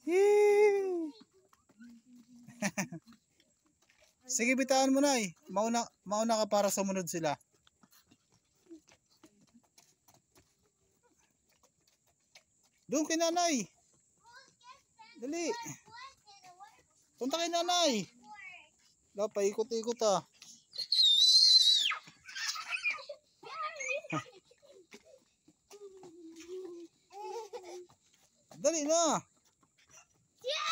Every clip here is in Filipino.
Yee! Sige, bitaan mo na eh. Mauna ka para sumunod sila. Doon kay nanay. Dali. Punta kay nanay. Paikot-ikot ah. Dali na.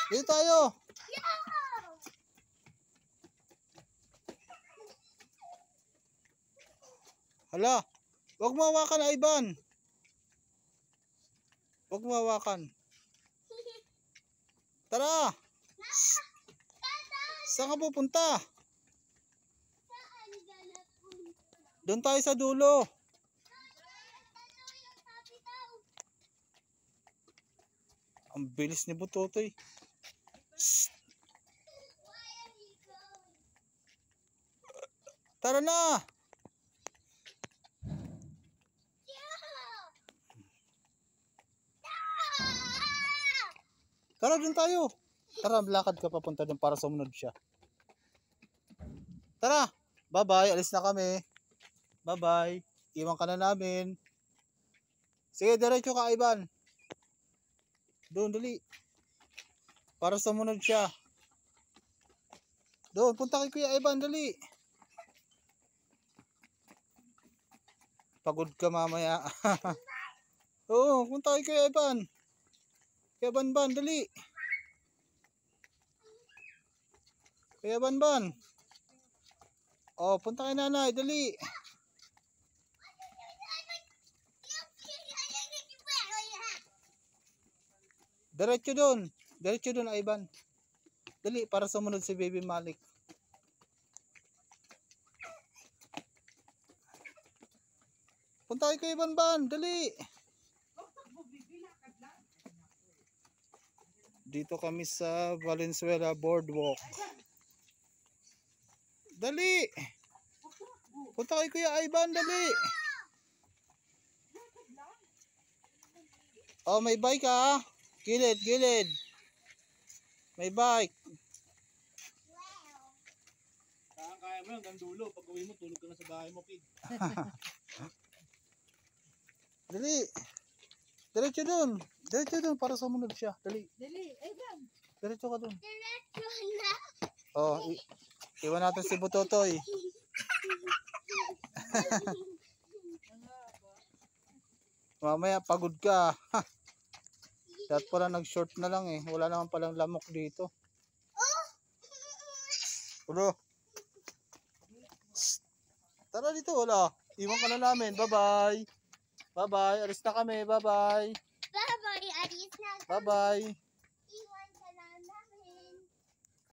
Dito tayo. Hala, wag mo hawakan, Ivan. Wag mo hawakan. Tara. Saan ka pupunta? Doon tayo sa dulo. Ang bilis ni Butotoy. Tara na. Tara, doon tayo. Tara, lakad ka papunta doon para sumunod siya. Tara. Bye-bye. Alis na kami. Bye-bye. Iwan ka na namin. Sige, diretso ka, Ivan. Doon, dali. Para sumunod siya. Doon, punta kay Kuya Ivan, dali. Pagod ka mamaya. Oo, punta kay Kuya Ivan. Kuya Banban, dali. Kuya Banban. Oh, punta kay nanay, dali. Diretso doon. Diretso doon, Ivan. Dali, para sumunod si Baby Malik. Punta kay Kuya Banban, dali. Dito kami sa Valenzuela Boardwalk. Dali. Punta kay Kuya Ivan, dali. Oh, may bike ah. Gilid, gilid. May bike. Kaya mo hanggang dulo. Pag uwi mo, tulog ka na sa bahay mo, pig. Dali. Diretso dun. Diretso dun para sumunod siya. Dali. Dali, Ivan. Diretso ka dun. Diretso na. Oh, iwan natin si Butotoy. Mamaya pagod ka. Dapat pala nag-short na lang eh. Wala naman palang lamok dito. Ulo. Tara dito, wala. Iwan ka na namin. Bye-bye. Bye-bye. Alis na kami. Bye-bye. Bye-bye, alis na. Bye-bye. Iwan